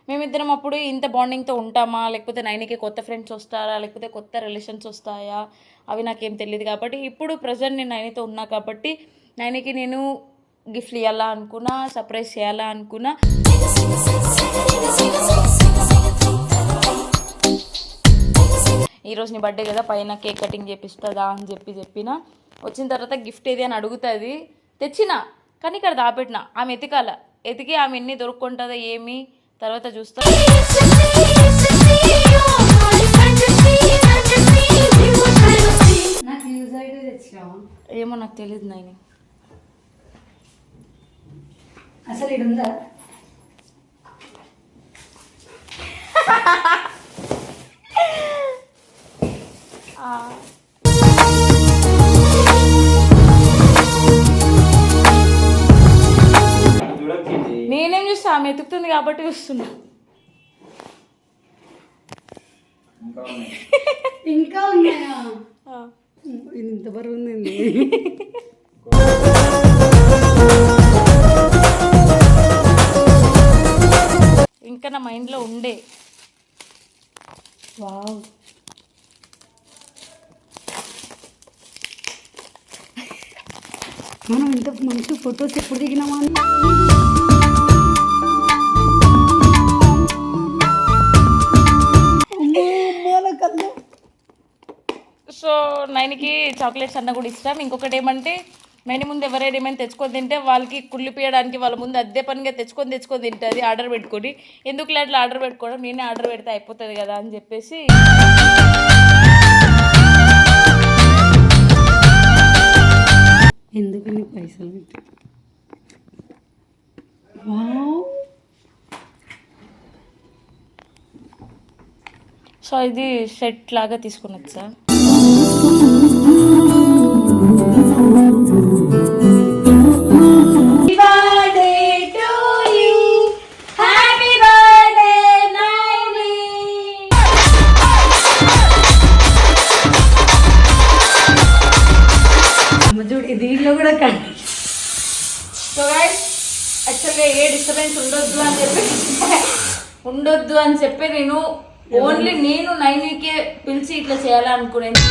మేమిద్దరం అప్పుడు ఇంత బాండింగ్తో ఉంటామా, లేకపోతే నైనికి కొత్త ఫ్రెండ్స్ వస్తారా, లేకపోతే కొత్త రిలేషన్స్ వస్తాయా, అవి నాకేం తెలియదు. కాబట్టి ఇప్పుడు ప్రజెంట్ నేను నైనితో ఉన్నా కాబట్టి నైనికి నేను గిఫ్ట్లు ఇవ్వాలా అనుకున్నా, సర్ప్రైజ్ చేయాలా అనుకున్నా. ఈరోజు నీ బర్త్డే కదా, పైన కేక్ కటింగ్ చేపిస్తుందా అని చెప్పిన. వచ్చిన తర్వాత గిఫ్ట్ ఏది అని అడుగుతుంది, తెచ్చిన. కానీ ఇక్కడ దాపెట్టిన. ఆమె ఎతికి ఆమె ఎన్ని దొరుకుంటుందో ఏమి తర్వాత చూస్తా. ఏమో నాకు తెలియదు నాయని. అసలు ఇది ఉందా? నేనేం చూస్తా, ఆమె ఎతుకుతుంది కాబట్టి చూస్తున్నా. ఇంకా ఉన్నాయా? ఇది ఇంత బరువు ఉంది. ఇంకా నా మైండ్లో ఉండే. వావ్, మనం ఇంత మంచి ఫొటోస్ ఎప్పుడు దిగినామా? సో నైన్కి చాక్లెట్స్ అన్న కూడా ఇష్టం. ఇంకొకటి ఏమంటే నైన్ ముందు ఎవరైనా ఏమైనా తెచ్చుకొని తింటే వాళ్ళకి కుళ్ళిపియడానికి వాళ్ళ ముందు అదే పనిగా తెచ్చుకొని తింటుంది ఆర్డర్ పెట్టుకొని. ఎందుకు అట్లా ఆర్డర్ పెట్టుకోవడం, నేనే ఆర్డర్ పెడితే అయిపోతుంది కదా అని చెప్పేసి. ఎందుకు నీ పైసలు పెట్టి? సో ఇది సెట్ లాగా తీసుకున్నది సార్. దీంట్లో కూడా సో గైస్ యాక్చువల్గా ఏ డిస్టర్బెన్స్ ఉండొద్దు అని చెప్పి నేను ఓన్లీ నేను నైన్కే పిలిచి ఇట్లా చేయాలనుకునేది.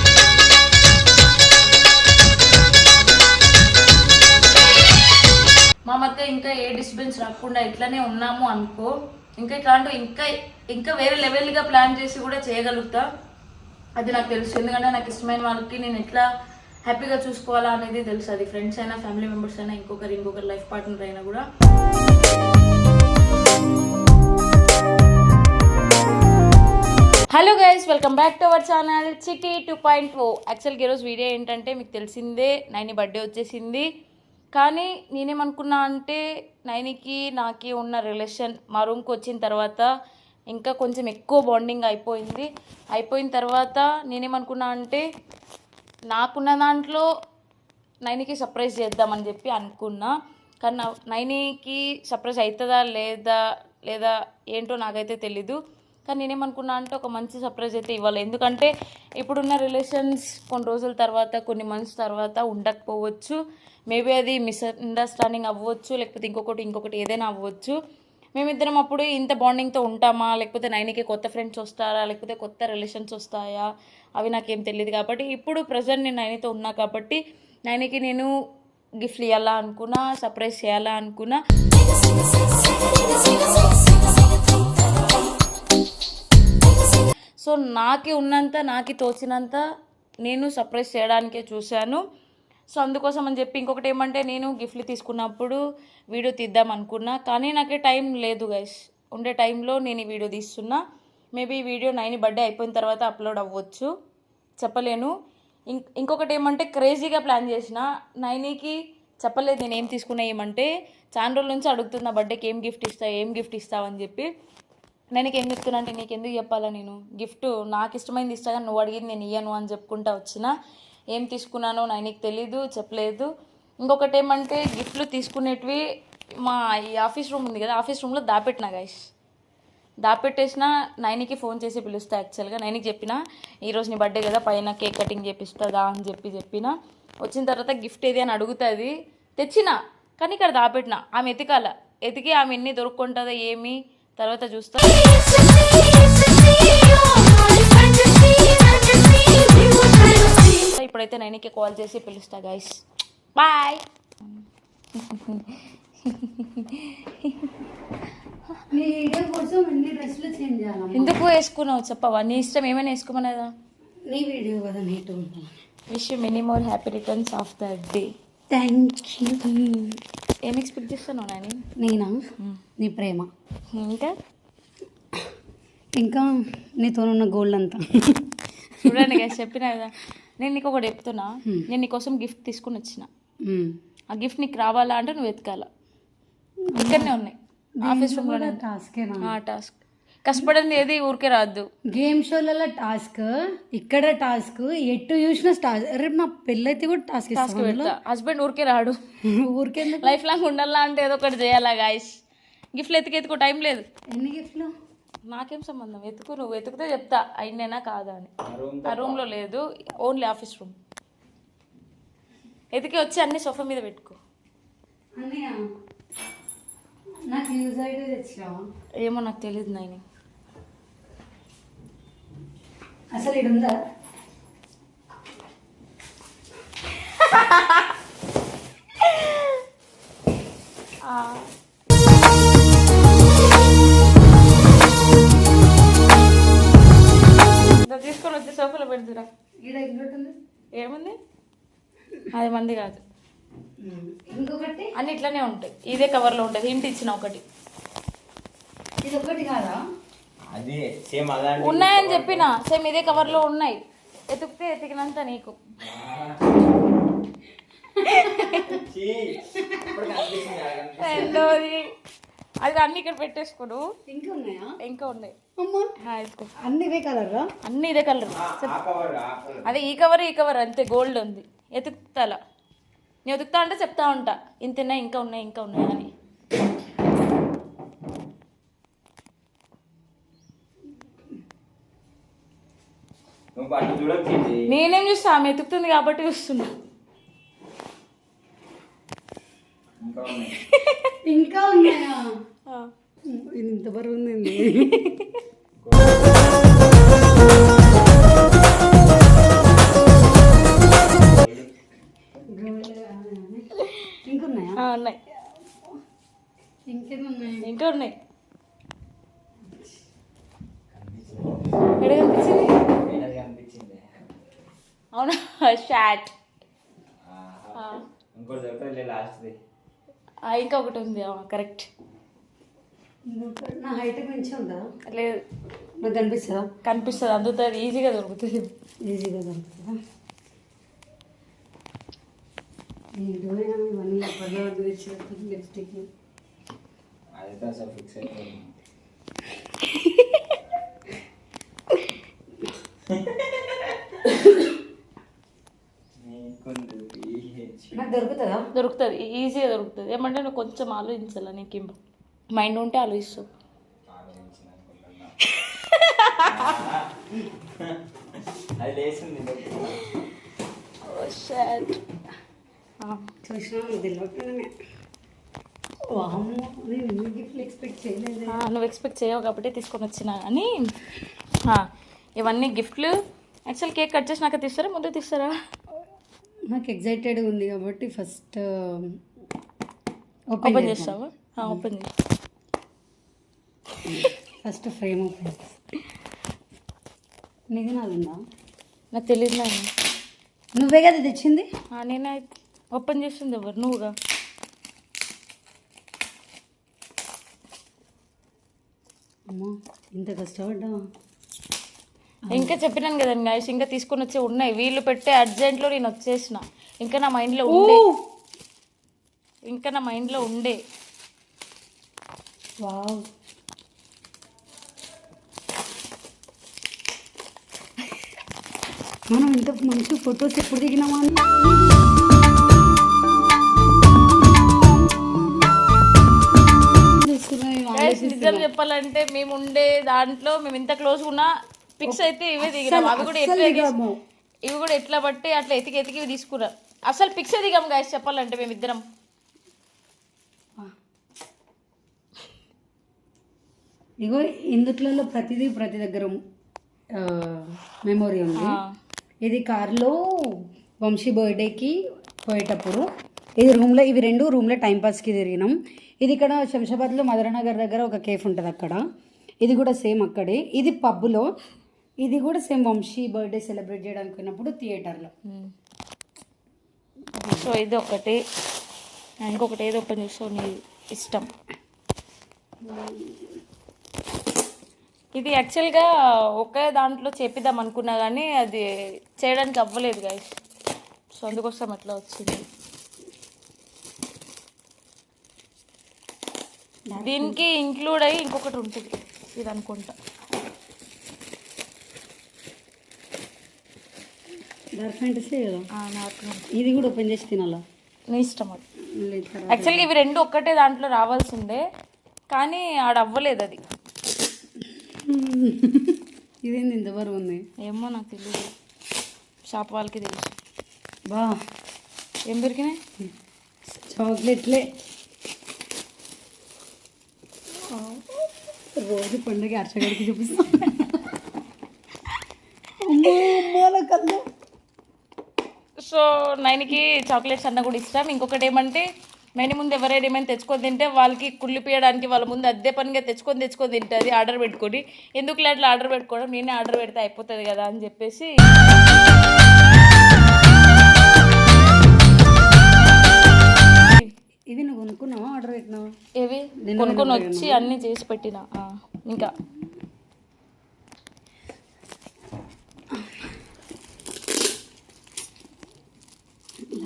మా మధ్య ఇంకా ఏ డిస్టర్బెన్స్ రాకుండా ఇట్లానే ఉన్నాము అనుకో, ఇంకా ఇట్లాంటి ఇంకా వేరే లెవెల్గా ప్లాన్ చేసి కూడా చేయగలుగుతా. అది నాకు తెలుసు, ఎందుకంటే నాకు ఇష్టమైన వాళ్ళకి నేను ఎట్లా హ్యాపీగా చూసుకోవాలా అనేది తెలుసు. అది ఫ్రెండ్స్ అయినా, ఫ్యామిలీ మెంబర్స్ అయినా, ఇంకొకరు లైఫ్ పార్ట్నర్ అయినా కూడా. Hello guys, welcome back to our channel Chitti 2.0. యాక్చువల్గా ఈరోజు వీడియో ఏంటంటే మీకు తెలిసిందే, నైని బర్త్డే వచ్చేసింది. కానీ నేనేమనుకున్నా అంటే నైనికి నాకి ఉన్న రిలేషన్ మా రూమ్కి వచ్చిన తర్వాత ఇంకా కొంచెం ఎక్కువ బాండింగ్ అయిపోయిన తర్వాత నేనేమనుకున్నా అంటే నాకున్న దాంట్లో నైనికి సర్ప్రైజ్ చేద్దామని చెప్పి అనుకున్నా. కానీ నైనికి సర్ప్రైజ్ అవుతుందా లేదా ఏంటో నాకైతే తెలీదు. కానీ నేనేమనుకున్నా అంటే ఒక మంచి సర్ప్రైజ్ అయితే ఇవ్వాలి. ఎందుకంటే ఇప్పుడున్న రిలేషన్స్ కొన్ని రోజుల తర్వాత, కొన్ని మంత్స్ తర్వాత ఉండకపోవచ్చు. మేబీ అది మిస్అండర్స్టాండింగ్ అవ్వచ్చు, లేకపోతే ఇంకొకటి ఏదైనా అవ్వచ్చు. మేమిద్దరం అప్పుడు ఇంత బాండింగ్తో ఉంటామా, లేకపోతే నైనికి కొత్త ఫ్రెండ్స్ వస్తారా, లేకపోతే కొత్త రిలేషన్స్ వస్తాయా, అవి నాకేం తెలియదు. కాబట్టి ఇప్పుడు ప్రజెంట్ నేను నైనితో ఉన్నా కాబట్టి నైనికి నేను గిఫ్ట్లు ఇవ్వాలా అనుకున్నా, సర్ప్రైజ్ చేయాలా అనుకున్నా. సో నాకు తోచినంత నేను సర్ప్రైజ్ చేయడానికే చూశాను. సో అందుకోసం అని చెప్పి ఇంకొకటి ఏమంటే నేను గిఫ్ట్లు తీసుకున్నప్పుడు వీడియో తీద్దాం అనుకున్నా, కానీ నాకు టైం లేదు గైస్. ఉండే టైంలో నేను ఈ వీడియో తీస్తున్నా. మేబీ ఈ వీడియో నైని బర్త్డే అయిపోయిన తర్వాత అప్లోడ్ అవ్వచ్చు, చెప్పలేను. ఇంకొకటి ఏమంటే క్రేజీగా ప్లాన్ చేసిన, నైనికి చెప్పలేదు నేను ఏం తీసుకున్నా. ఏమంటే చాలా రోజుల నుంచి అడుగుతున్నా బర్త్డేకి ఏం గిఫ్ట్ ఇస్తావు అని చెప్పి. నేను ఏం చెప్తున్నా అంటే నీకు ఎందుకు చెప్పాలా, నేను గిఫ్ట్ నాకు ఇష్టమైంది ఇస్తా కానీ నువ్వు అడిగింది నేను ఇయ్యను అని చెప్పుకుంటా వచ్చిన. ఏం తీసుకున్నానో నైనికి తెలీదు, చెప్పలేదు. ఇంకొకటి ఏమంటే గిఫ్ట్లు తీసుకునేటివి మా ఈ ఆఫీస్ రూమ్ ఉంది కదా, ఆఫీస్ రూమ్లో దాపెట్టేసిన నైనికి ఫోన్ చేసి పిలుస్తా. యాక్చువల్గా నైనికి చెప్పిన ఈరోజు నీ బర్త్డే కదా, పైన కేక్ కటింగ్ చేపిస్తుందా అని చెప్పిన. వచ్చిన తర్వాత గిఫ్ట్ ఏది అని అడుగుతుంది, తెచ్చిన. కానీ ఇక్కడ దాపెట్టిన. ఆమె ఎతికి ఆమె ఎన్ని దొరుకుంటుందో ఏమి తర్వాత చూస్తా. ఇప్పుడైతే నైన్కి కాల్ చేసి పిలుస్తా గైస్. బాయ్. నీ వీడియో కోసం ఎన్ని డ్రెస్సులు చేంజ్ చేయాలి? ఎందుకు వేసుకున్నావు చెప్పవా? నీ ఇష్టం, ఏమైనా వేసుకోమనేదా? నీ వీడియో కదా నీట్ ఉంటాను. Wish you many more happy returns of the day. Thank you. ఏం ఎక్స్పెక్ట్ చేస్తున్నావు నాని? నేనా? నీ ప్రేమ, ఇంకా నీతోనున్న గోల్డ్ అంతా. చూడండి గైస్, చెప్పినా కదా. నేను నీకు ఒకటి చెప్తున్నా. నేను నీకోసం గిఫ్ట్ తీసుకుని వచ్చిన. ఆ గిఫ్ట్ నీకు రావాలా అంటే నువ్వు వెతకాల. ఇక్కడనే ఉన్నాయి ఆఫీస్ రూమ్లో. టాస్క్ కష్టపడింది ఏది ఊరికే రాదు. గేమ్ షోలలో టాస్క్, ఇక్కడ టాస్క్, ఎటు చూసిన టాస్క్. రేపు నా పెళ్ళైతే కూడా టాస్క్ పెడతా. హస్బెండ్ ఊరికే రాడు. ఊరికే లైఫ్ లాంగ్ ఉండాలా అంటే ఏదో ఒకటి చేయాలా గాయస్. గిఫ్ట్లు ఎత్తుకో టైం లేదు. ఎన్ని గిఫ్ట్లు? నాకేం సంబంధం? నువ్వు వెతుకుతే చెప్తా అయినైనా కాదా అని. ఆ రూమ్లో లేదు, ఓన్లీ ఆఫీస్ రూమ్. ఎతికి వచ్చి అన్ని సోఫా మీద పెట్టుకో. అన్నయ్య నాకు యూజ్ అయితే తెచ్చావా? ఏమో నాకు తెలియదు నాయని. అసలు ఇది ఉందా? తీసుకొని వచ్చి సోఫాలో పెడుతురా. ఈడ ఇంకోటి ఏముంది? అది మంది కాదు. ఇంకొకటి అన్ని ఇట్లానే ఉంటాయి. ఇదే కవర్లో ఉంటుంది. ఇంటి ఇచ్చిన ఒకటి. ఇది ఒకటి కాదా? అదే సేమ్ అలా ఉన్నాయని చెప్పిన. సేమ్ ఇదే కవర్లో ఉన్నాయి. ఎతికితే ఎతికినంత నీకు. రెండోది అది అన్ని ఇక్కడ పెట్టేసుకోడు. ఇంకా ఉన్నాయా? ఇంకా ఉన్నాయి. అమ్మా అన్ని ఇవే కలరా? అన్ని ఇదే కలర్. అదే ఈ కవర్ అంతే. గోల్డ్ ఉంది. ఎతుకుతాలా నేను ఎతుకుతా అంటే చెప్తా ఉంటా. ఇంతన్నా ఇంకా ఉన్నాయి అని. నేనేం చూస్తా? ఆమె ఎతుకుతుంది కాబట్టి చూస్తున్నా. ఇంకా ఉన్నాయా? ఇది ఇంత బరువు ఉంది. ఇంకున్నాయా? ఉన్నాయి. ఇంకా ఉన్నాయి. ఎక్కడ కనిపించింది? అవునా? షాట్. ఇంకా ఒకటి ఉంది. కరెక్ట్. నా హైట్ మంచిగా ఉందా? లేదు. నాకు కనిపిస్తుందా? కనిపిస్తుంది. అందుతుంది. ఈజీగా దొరుకుతుంది. ఈజీగా దొరుకుతుందా? లిప్స్టిక్ నాకు దొరుకుతుందా? దొరుకుతుంది. ఈజీగా దొరుకుతుంది. ఏమంటే నువ్వు కొంచెం ఆలోచించాలా. నీకు మైండ్ ఉంటే ఆలోచిస్తావు. నువ్వు ఎక్స్పెక్ట్ చేయవు కాబట్టి తీసుకొని వచ్చినా. కానీ ఇవన్నీ గిఫ్ట్లు. యాక్చువల్ కేక్ కట్ చేసినాక తీస్తారా ముందు తీస్తారా? నాకు ఎగ్జైటెడ్గా ఉంది కాబట్టి ఫస్ట్ ఓపెన్ చేస్తావా? ఓపెన్ చేస్తా. First frame open. నీది నాది ఉందా? నాకు తెలియదు. నేను నువ్వే కదా తెచ్చింది. నేనే ఓపెన్ చేస్తుంది. ఎవరు? నువ్వుగా. అమ్మా ఇంత కష్టపడ్డా. ఇంకా చెప్పినాను కదండి గాయస్, ఇంకా తీసుకొని వచ్చే ఉన్నాయి. వీళ్ళు పెట్టే అర్జెంట్లో నేను వచ్చేసిన. ఇంకా నా మైండ్లో ఉండే. వావ్. మనం ఇంత మంచి ఫొటోస్ ఎప్పుడు దిగినామా? నిజం చెప్పాలంటే మేము ఉండే దాంట్లో మేము ఇంత క్లోజ్ ఉన్నా పిక్స్ అయితే ఇవే దిగినాం. అవి కూడా ఎట్లా బట్టి అట్లా ఎతికి తీసుకురా. అసలు పిక్స్ దిగాం గాయస్ చెప్పాలంటే మేమిద్దరం. ఇగో ఇందుట్లలో ప్రతి దగ్గర మెమొరీ ఉంది. ఇది కార్లో వంశీ బర్త్డేకి పోయేటప్పుడు ఇది రూమ్లో, ఇవి రెండు రూమ్లో టైంపాస్కి తిరిగినాం. ఇది ఇక్కడ శంషాబాద్లో మదననగర్ దగ్గర ఒక కేఫ్ ఉంటుంది అక్కడ. ఇది కూడా సేమ్ అక్కడే. ఇది పబ్లో. ఇది కూడా సేమ్ వంశీ బర్త్డే సెలబ్రేట్ చేయడానికి పోయినప్పుడు థియేటర్లో. సో ఇది ఒకటి, ఇంకొకటి ఏదో ఓపెన్ చేస్తావు నీ ఇష్టం. ఇది యాక్చువల్గా ఒకే దాంట్లో చేపిద్దాం అనుకున్నా కానీ అది చేయడానికి అవ్వలేదు గైస్. సో అందుకోసం అట్లా వచ్చింది. దీనికి ఇంక్లూడ్ అయ్యి ఇంకొకటి ఉంటుంది ఇది అనుకుంటా. డార్క్ ఫ్యాంటసీ కదా. నాకు ఇది కూడా ఓపెన్ చేసి తినాలా? నీ ఇష్టం అది. యాక్చువల్గా ఇవి రెండు ఒక్కటే దాంట్లో రావాల్సిందే కానీ ఆడ అవ్వలేదు అది. ఇదేంది ఇంతవరకు ఉంది? ఏమో నాకు తెలియదు, షాప్ వాళ్ళకి తెలుసు. బా ఏం దొరికినాయి? చాక్లెట్లే. రోజు పండుగ అర్చగడికి చూపిస్తాం. సో నైన్కి చాక్లెట్స్ అన్న కూడా ఇష్టం. ఇంకొకటి ఏమంటే నైన్ ముందు ఎవరైనా ఏమైనా తెచ్చుకొని తింటే వాళ్ళకి కుళ్ళిపియడానికి వాళ్ళ ముందు అదే పనిగా తెచ్చుకొని తింటుంది ఆర్డర్ పెట్టుకొని. ఎందుకు అట్లా ఆర్డర్ పెట్టుకోవడం, నేనే ఆర్డర్ పెడితే అయిపోతుంది కదా అని చెప్పేసి ఇవి నువ్వు కొనుక్కున్నావా, ఆర్డర్ పెట్టినావా? ఏవి కొనుక్కొని వచ్చి అన్నీ చేసి పెట్టిన. ఇంకా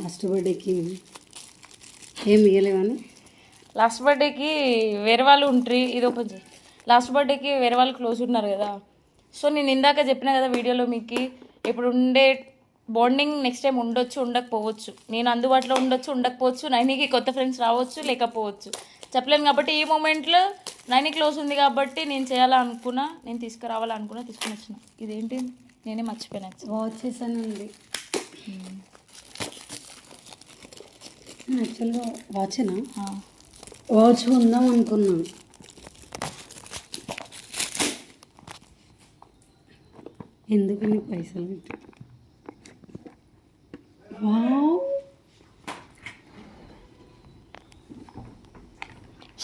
లాస్ట్ బర్త్డేకి ఏం ఇవ్వలేవని. లాస్ట్ బర్త్డేకి వేరే వాళ్ళు ఉంటారు. ఇది ఓపెన్ చేయి. లాస్ట్ బర్త్డేకి వేరే వాళ్ళు క్లోజ్ ఉన్నారు కదా. సో నేను ఇందాక చెప్పిన కదా వీడియోలో మీకు, ఇప్పుడు ఉండే బాండింగ్ నెక్స్ట్ టైం ఉండొచ్చు ఉండకపోవచ్చు. నేను అందుబాటులో ఉండొచ్చు ఉండకపోవచ్చు. నైనికి కొత్త ఫ్రెండ్స్ రావచ్చు లేకపోవచ్చు, చెప్పలేను. కాబట్టి ఈ మూమెంట్లో నైని క్లోజ్ ఉంది కాబట్టి నేను చేయాలనుకున్నా, నేను తీసుకురావాలనుకున్నా, తీసుకుని వచ్చిన. ఇదేంటి నేనే మర్చిపోయినా. వాచెస్ అని ఉంది యాక్చువల్గా. వాచేనా? వాచ్ ఉందాం అనుకున్నా. ఎందుకు నీకు పైసలు పెట్టి?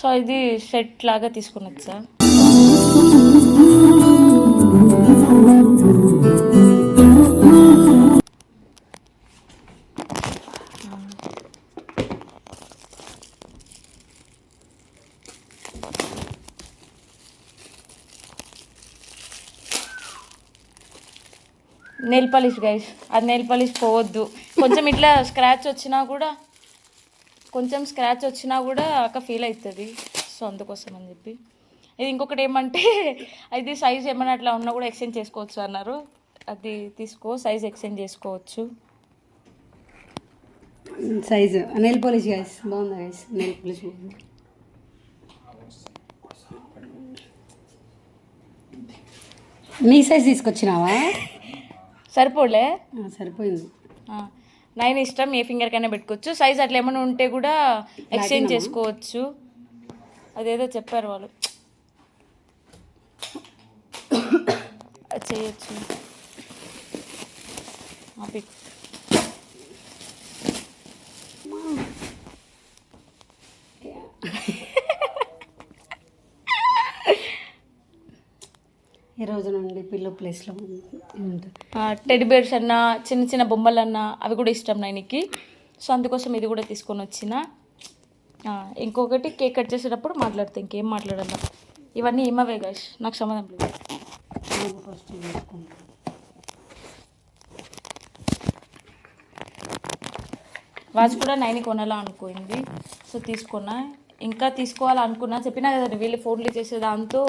సో ఇది సెట్ లాగా తీసుకుని వచ్చా. నెయిల్ పాలిష్ గైస్, అది నెయిల్ పాలిష్ పోవద్దు. కొంచెం ఇట్లా స్క్రాచ్ వచ్చినా కూడా అక్క ఫీల్ అవుతుంది. సో అందుకోసం అని చెప్పి ఇది. ఇంకొకటి ఏమంటే అది సైజ్ ఏమైనా అట్లా ఉన్నా కూడా ఎక్స్చేంజ్ చేసుకోవచ్చు అన్నారు. అది తీసుకో, సైజ్ ఎక్స్చేంజ్ చేసుకోవచ్చు. సైజు నెయిల్ పాలిష్ గైస్ బాగుంది గైస్. నెయిల్ పాలిష్ బాగుంది. నీ సైజ్ తీసుకొచ్చినావా? సరిపోలే? సరిపోయింది. 9 ఇష్టం, ఏ ఫింగర్ కైనా పెట్టుకోవచ్చు. సైజ్ అట్లా ఏమైనా ఉంటే కూడా ఎక్స్చేంజ్ చేసుకోవచ్చు. అదేదో చెప్పారు వాళ్ళు, అది చేయొచ్చు. పిక్ ఈ రోజు నుండి పిల్లో ప్లేస్లో టెడ్డీ బేర్స్ అన్నా చిన్న చిన్న బొమ్మలు అన్నా అవి కూడా ఇష్టం నైనికి. సో అందుకోసం ఇది కూడా తీసుకొని వచ్చిన. ఇంకొకటి కేక్ కట్ చేసేటప్పుడు మాట్లాడితే ఇంకేం మాట్లాడాల. ఇవన్నీ ఏమవే గాష్, నాకు సంబంధం లేదు. వాచ్ కూడా 9 కొనాలా అనుకుంది. సో తీసుకున్నా. ఇంకా తీసుకోవాలనుకున్నా, చెప్పినా కదా వీళ్ళు ఫోన్లు చేసే దాంతో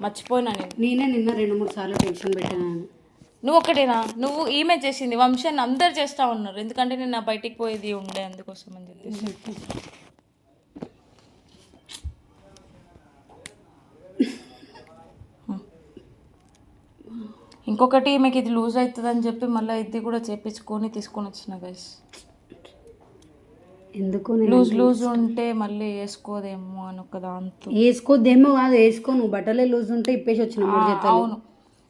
మర్చిపోయినా. నేనే నిన్న 2-3 సార్లు టెన్షన్ పెట్టాను. నువ్వు ఒకటేనా? నువ్వు ఈమె చేసింది, వంశాన్ని అందరు చేస్తూ ఉన్నారు. ఎందుకంటే నేను నా బయటికి పోయేది ఉండే, అందుకోసం అని చెప్పేసి. ఇంకొకటి మీకు ఇది లూజ్ అవుతుంది అని చెప్పి మళ్ళీ ఇది కూడా చేపించుకొని తీసుకొని వచ్చిన గైస్. ఎందుకు లూజ్ ఉంటే మళ్ళీ వేసుకోదేమో అని ఒక దాంతో. వేసుకోద్దేమో కాదు, వేసుకో. నువ్వు బట్టలే లూజ్ ఉంటే ఇప్పేసి వచ్చిన అవును.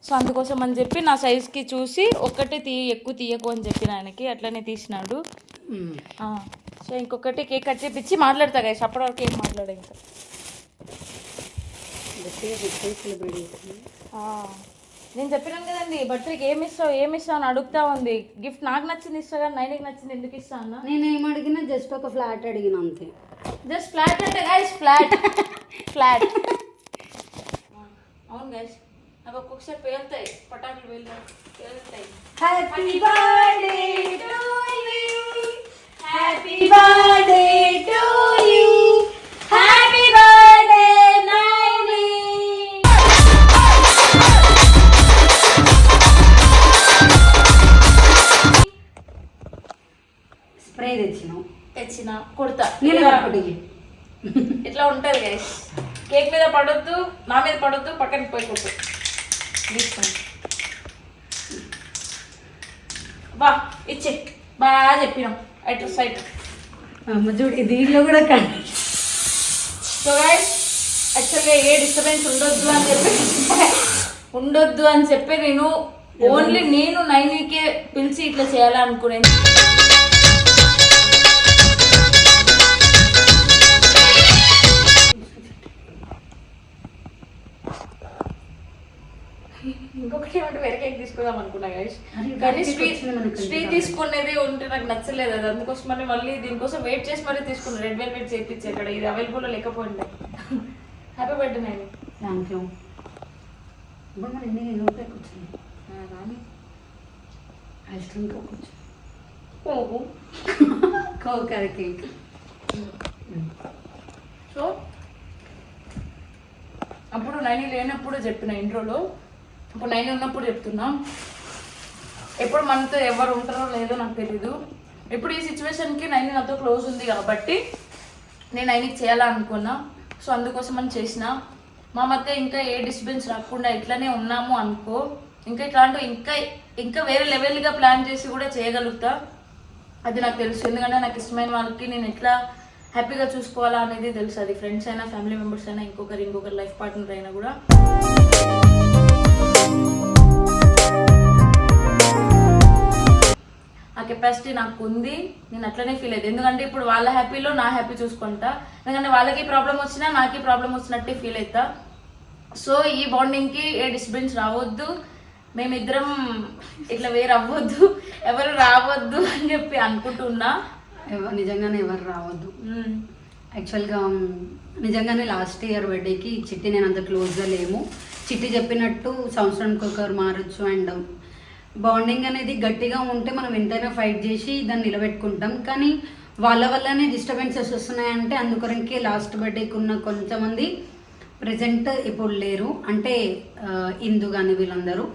సో అందుకోసం అని చెప్పి నా సైజ్కి చూసి ఒక్కటే ఎక్కువ తీయకు అని చెప్పిన ఆయనకి, అట్లనే తీసినాడు. సో ఇంకొకటి కేక్ కట్ చేపించి మాట్లాడతా గైస్, అప్పటి వరకు ఏం మాట్లాడే ఇంకా. నేను చెప్పినాను కదండి, బర్త్డేకి ఏమి ఇస్తావు అని అడుగుతా ఉంది. గిఫ్ట్ నాకు నచ్చింది ఇస్తా కానీ నైన్కి నచ్చింది ఎందుకు ఇస్తా అన్న? నేను ఏం అడిగినా జస్ట్ ఒక ఫ్లాట్ అడిగిన అంతే. జస్ట్ ఫ్లాట్ అంటే గైస్ ఫ్లాట్ ఫ్లాట్. అవును గైస్, నాకు ఒక్కొక్కసారి పేలుతాయి పటాకులు, పేలుతాయి. Happy birthday to you, happy birthday to you, happy birthday Naini. Spray తెచ్చిన కొడతా. నేను ఇట్లా ఉంటుంది గైస్, కేక్ మీద పడొద్దు, నా మీద పడొద్దు, పక్కన పోయి కొట్టు. తీసుకోండి బా, ఇచ్చే బాగా చెప్పినాం అటు సైడ్. చూడు దీంట్లో కూడా సో గైస్ యాక్చువల్గా ఏ డిస్టర్బెన్స్ ఉండొద్దు అని చెప్పి నేను ఓన్లీ నేను నైన్కే పిలిచి ఇట్లా చేయాలనుకునేది. ఇంకొకటి ఏమంటే వేరే కేక్ తీసుకుందాం అనుకున్నా గైస్, కానీ స్వీట్ తీసుకునేది ఉంటే నాకు నచ్చలేదు. అది అందుకోసం మళ్ళీ దీనికోసం వెయిట్ చేసి మరీ తీసుకున్నాను. రెడ్ వెల్వెట్ చేయించి అక్కడ ఇది అవైలబుల్లో లేకపోయింది. Happy birthday Naini. Thank you. ఇప్పుడు మన ఎన్ని కూర్చొని కానీ ఐస్ క్రీమ్ ఓహో కోకర కేక్. సో అప్పుడు నైని లేనప్పుడు చెప్పిన ఇంట్రోలో, ఇప్పుడు నైని ఉన్నప్పుడు చెప్తున్నా. ఎప్పుడు మనతో ఎవరు ఉంటారో లేదో నాకు తెలీదు. ఇప్పుడు ఈ సిచ్యువేషన్కి నైని నాతో క్లోజ్ ఉంది కాబట్టి నేను నైనికి చేయాలనుకున్నా. సో అందుకోసం అని చేసిన. మా మధ్య ఇంకా ఏ డిస్టర్బెన్స్ రాకుండా ఇట్లనే ఉన్నాము అనుకో, ఇంకా ఇట్లాంటివి ఇంకా వేరే లెవెల్గా ప్లాన్ చేసి కూడా చేయగలుగుతా. అది నాకు తెలుసు, ఎందుకంటే నాకు ఇష్టమైన వాళ్ళకి నేను ఎట్లా హ్యాపీగా చూసుకోవాలా అనేది తెలుసు. అది ఫ్రెండ్స్ అయినా, ఫ్యామిలీ మెంబర్స్ అయినా, ఇంకొకరి లైఫ్ పార్ట్నర్ అయినా కూడా. ఆ కెపాసిటీ నాకు ఉంది. నేను అట్లనే ఫీల్ అయ్యేది, ఎందుకంటే ఇప్పుడు వాళ్ళ హ్యాపీలో నా హ్యాపీ చూసుకుంటా. ఎందుకంటే వాళ్ళకి ప్రాబ్లం వచ్చినా నాకే ప్రాబ్లం వచ్చినట్టే ఫీల్ అవుతా. సో ఈ బాండింగ్కి ఏ డిస్టర్బెన్స్ రావద్దు, మేమిద్దరం ఇట్లా వేరు అవ్వద్దు, ఎవరు రావద్దు అని చెప్పి అనుకుంటున్నా. నిజంగానే ఎవరు రావద్దు. యాక్చువల్గా నిజంగానే లాస్ట్ ఇయర్ బర్త్డేకి చిట్టి నేను అంత క్లోజ్గా లేము. చిట్టి చెప్పినట్టు సంవత్సరానికి ఒకరు మారచ్చు. అండ్ బాండింగ్ అనేది గట్టిగా ఉంటే మనం ఎంతైనా ఫైట్ చేసి దాన్ని నిలబెట్టుకుంటాం. కానీ వాళ్ళ వల్లనే డిస్టర్బెన్సెస్ వస్తున్నాయంటే అందుకొరకే లాస్ట్ బర్త్డేకి ఉన్న కొంతమంది ప్రజెంట్ ఇప్పుడు లేరు. అంటే ఇందు కానీ వీళ్ళందరూ.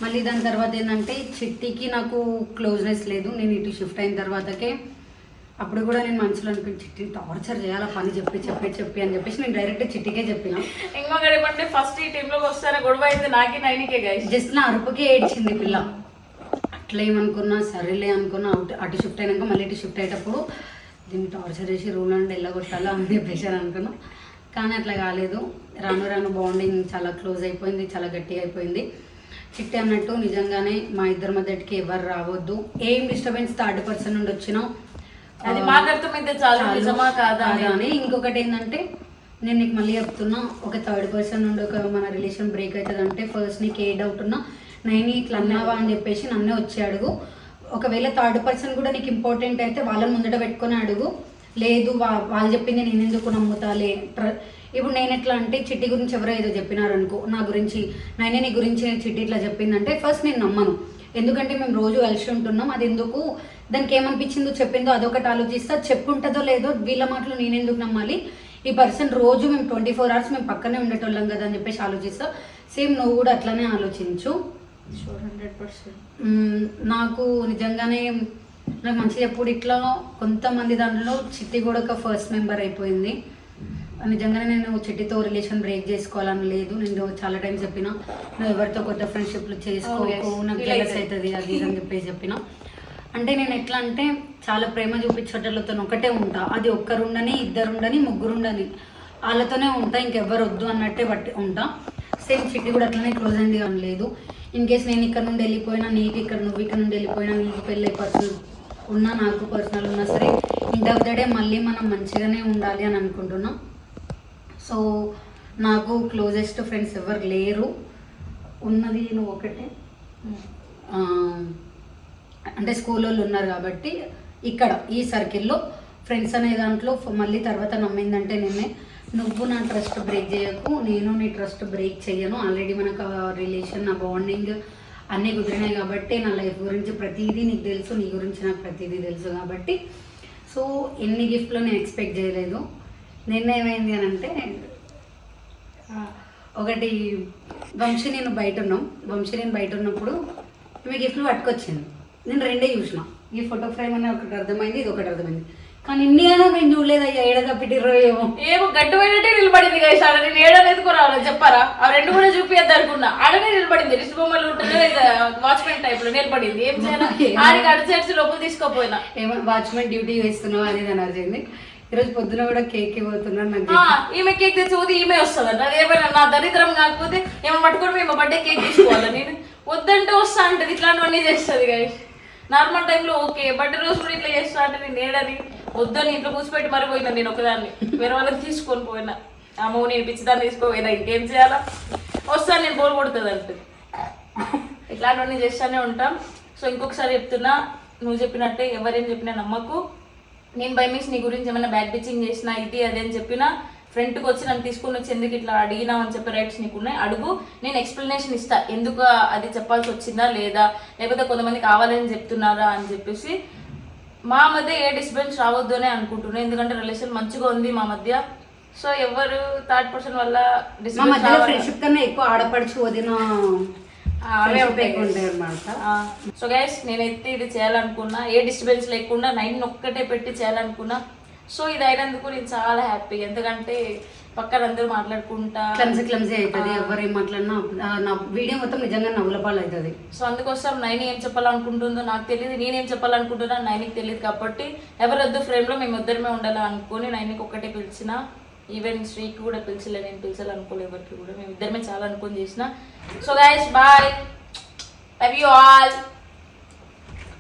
మళ్ళీ దాని తర్వాత ఏంటంటే చిట్టికి నాకు క్లోజ్నెస్ లేదు. నేను ఇటు షిఫ్ట్ అయిన తర్వాతకే అప్పుడు కూడా నేను మనసులో అనుకుని చిట్టి టార్చర్ చేయాలా పని చెప్పి అని చెప్పేసి నేను డైరెక్ట్ చిట్టికే చెప్పిన. ఇంకొకటి ఏమంటే ఫస్ట్ ఈ టీంలోకి వస్తారా గొడవ అయింది నాకే నైనికే గైస్. జస్ట్ నా అరుపుకే ఏడ్చింది పిల్ల. అట్లా ఏమనుకున్నా సరేలే అనుకున్నా. అటు షిఫ్ట్ అయినాక మళ్ళీ ఇటు షిఫ్ట్ అయ్యేటప్పుడు దీన్ని టార్చర్ చేసి రూమ్లో నుండి వెళ్ళగొట్టాలా అని చెప్పేసి అనుకున్నా. కానీ అట్లా కాలేదు. రాను బాండింగ్ చాలా క్లోజ్ అయిపోయింది, చాలా గట్టిగా అయిపోయింది. చిట్టి అన్నట్టు నిజంగానే మా ఇద్దరి మధ్యకి ఎవరు రావద్దు. ఏం డిస్టర్బెన్స్ థర్డ్ పర్సన్ నుండి వచ్చినా అది మాట్లాడుతూ చాలా నిజమా కాదా అని. ఇంకొకటి ఏంటంటే నేను నీకు మళ్ళీ చెప్తున్నా, ఒక థర్డ్ పర్సన్ నుండి ఒక మన రిలేషన్ బ్రేక్ అవుతుంది అంటే ఫస్ట్ నీకు ఏ డౌట్ ఉన్నా నైని ఇట్లా అన్నావా అని చెప్పేసి నన్నే వచ్చి అడుగు. ఒకవేళ థర్డ్ పర్సన్ కూడా నీకు ఇంపార్టెంట్ అయితే వాళ్ళని ముందట పెట్టుకొని అడుగు. లేదు వాళ్ళు చెప్పింది నేను ఎందుకు నమ్ముతాలే. ఇప్పుడు నేను ఎట్లా అంటే చిట్టి గురించి ఎవరో ఏదో చెప్పినారు అనుకో, నా గురించి నైని నీ గురించి చిట్టి ఇట్లా చెప్పిందంటే ఫస్ట్ నేను నమ్మను. ఎందుకంటే మేము రోజు కలిసి ఉంటున్నాం. అది ఎందుకు దానికి ఏమనిపించిందో చెప్పిందో అదొకటి ఆలోచిస్తా. చెప్పుంటుందో లేదో వీళ్ళ మాటలు నేను ఎందుకు నమ్మాలి. ఈ పర్సన్ రోజు మేము 24 hours మేము పక్కనే ఉండేటోళ్ళం కదా అని చెప్పేసి ఆలోచిస్తా. సేమ్ నువ్వు కూడా అట్లానే ఆలోచించు. 100%. నాకు నిజంగానే నాకు మంచిగా ఎప్పుడు ఇట్లా కొంతమంది దాంట్లో చిట్టి కూడా ఒక ఫస్ట్ మెంబర్ అయిపోయింది. నిజంగానే నేను చిట్టితో రిలేషన్ బ్రేక్ చేసుకోవాలని లేదు. నేను చాలా టైం చెప్పిన నువ్వు ఎవరితో కొత్త ఫ్రెండ్షిప్లు చేసుకోకు, నాకు జెలస్ అవుతుంది అది అని చెప్పేసి చెప్పిన. అంటే నేను ఎట్లా అంటే చాలా ప్రేమ చూపించేటోళ్ళతో ఒకటే ఉంటా. అది ఒక్కరుండని, ఇద్దరుండని, ముగ్గురుండని వాళ్ళతోనే ఉంటా, ఇంకెవ్వరు వద్దు అన్నట్టే బట్టి ఉంటా. సేమ్ చిట్టి కూడా అట్లనే క్లోజ్ అయింది కానీ లేదు. ఇన్ కేస్ నేను ఇక్కడ నుండి వెళ్ళిపోయినా, నీకు ఇక్కడ, నువ్వు ఇక్కడ నుండి వెళ్ళిపోయినా, నీకు పెళ్ళి పర్సనల్ ఉన్నా, నాకు పర్సనల్ ఉన్నా సరే, ఎండ్ ఆఫ్ ద డే మళ్ళీ మనం మంచిగానే ఉండాలి అని అనుకుంటున్నాం. సో నాకు క్లోజెస్ట్ ఫ్రెండ్స్ ఎవరు లేరు, ఉన్నది నువ్వు ఒకటే. అంటే స్కూల్ వాళ్ళు ఉన్నారు కాబట్టి ఇక్కడ ఈ సర్కిల్లో ఫ్రెండ్స్ అనే దాంట్లో మళ్ళీ తర్వాత నమ్మిందంటే నేనే. నువ్వు నా ట్రస్ట్ బ్రేక్ చేయకు, నేను నీ ట్రస్ట్ బ్రేక్ చేయను. ఆల్రెడీ మనకు రిలేషన్, నా బాండింగ్ అన్నీ కుదిరినాయి కాబట్టి నా లైఫ్ గురించి ప్రతిదీ నీకు తెలుసు, నీ గురించి నాకు ప్రతిదీ తెలుసు కాబట్టి సో ఎన్ని గిఫ్ట్లు నేను ఎక్స్పెక్ట్ చేయలేదు. నిన్న ఏమైంది అని అంటే ఒకటి వంశీ నేను బయట ఉన్నప్పుడు ఈమె గిఫ్ట్లు పట్టుకొచ్చింది. నేను రెండే చూసిన, ఈ ఫోటో ఫ్రేమ్ అని ఒకటి అర్థమైంది, ఇది ఒకటి అర్థమైంది. కానీ ఇండియాలో నేను చూడలేదు. అయ్యా ఏడగా పెట్టిర్రో ఏమో గడ్డు పోయినట్టే నిలబడింది కదా. నేను ఏడాది ఎందుకు రావాలి చెప్పారా? ఆ రెండు కూడా చూపియద్దు అనుకున్నా. ఆడనే నిలబడింది, రిస్ట్ బొమ్మలు ఉంటుంది వాచ్మెన్ టైప్ లో నిలబడింది. ఏం చేయాలి, ఆడికి అడిచేసి లోపల తీసుకోపోయినా. ఏమో వాచ్మెన్ డ్యూటీ వేస్తున్నావు అనేది అని అర్థమైంది. ఈరోజు పొద్దున కూడా కేక్ ఇవ్వతున్నాను నాకు. ఈమె కేక్ తెచ్చి ఈమె వస్తుంది. అదేమైనా నా దరిద్రం కాకపోతే ఏమో పట్టుకొని మేము బర్త్డే కేక్ తీసుకోవాలి. నేను వద్దంటే వస్తా అంటది, ఇట్లాంటివన్నీ చేస్తుంది కదా. నార్మల్ టైంలో ఓకే, బర్త్డే రోజు కూడా ఇట్లా చేస్తా అంటే నేను ఏడని వద్దని ఇంట్లో కూర్చిపెట్టి మరిపోయినా. నేను ఒకదాన్ని వేరే వాళ్ళని తీసుకొని పోయినా. అమ్మో నేను పిచ్చిదాన్ని తీసుకోపోయినా, ఇంకేం చేయాలా, వస్తాను నేను బోర్ కొడుతుంది అంటే. ఇట్లాంటివన్నీ చేస్తూనే ఉంటాం. సో ఇంకొకసారి చెప్తున్నా, నువ్వు చెప్పినట్టే ఎవరేం చెప్పినా నమ్మకు. నేను బై మీన్స్ నీ గురించి ఏమైనా బ్యాక్ పిచ్చింగ్ చేసినా, ఇది అదే అని చెప్పినా, ఫ్రెండ్కి వచ్చి నన్ను తీసుకుని వచ్చి ఎందుకు ఇట్లా అడిగినావు అని చెప్పే రైట్స్ నీకు ఉన్నాయి. అడుగు, నేను ఎక్స్ప్లెనేషన్ ఇస్తా, ఎందుకు అది చెప్పాల్సి వచ్చిందా లేదా, లేకపోతే కొంతమంది కావాలని చెప్తున్నారా అని చెప్పేసి. మా మధ్య ఏ డిస్టర్బెన్స్ రావద్దు అని అనుకుంటున్నాను, ఎందుకంటే రిలేషన్ మంచిగా ఉంది మా మధ్య. సో ఎవరు థర్డ్ పర్సన్ వల్ల ఫ్రెండ్షిప్ కన్నా ఎక్కువ ఆడపడుచు వదిన అవే ఉంటాయి అన్నమాట. సో గైస్ నేనైతే ఇది చేయాలనుకున్నా, ఏ డిస్టర్బెన్స్ లేకుండా 9 ఒక్కటే పెట్టి చేయాలనుకున్నా. సో ఇది అయినందుకు నేను చాలా హ్యాపీ, ఎందుకంటే పక్కన అందరూ మాట్లాడుకుంటా క్లమ్సీ అవుతుంది. ఎవరేం మాట్లాడినా నా వీడియో మొత్తం నిజంగా నవ్వులపాలు అవుతుంది. సో అందుకోసం నైని ఏం చెప్పాలనుకుంటుందో నాకు తెలియదు, నేనేం చెప్పాలనుకుంటున్నా నైనికి తెలియదు. కాబట్టి ఎవరొద్దు ఫ్రేమ్లో మేము ఇద్దరమే ఉండాలి అనుకుని నైనికి ఒక్కటే పిలిచిన. ఈవెన్ శ్రీకి కూడా పిలిచలే, నేను పిలిచాలనుకోలే ఎవరికి కూడా, మేము ఇద్దరమే చాలా అనుకుని చేసిన. So guys bye, love you all.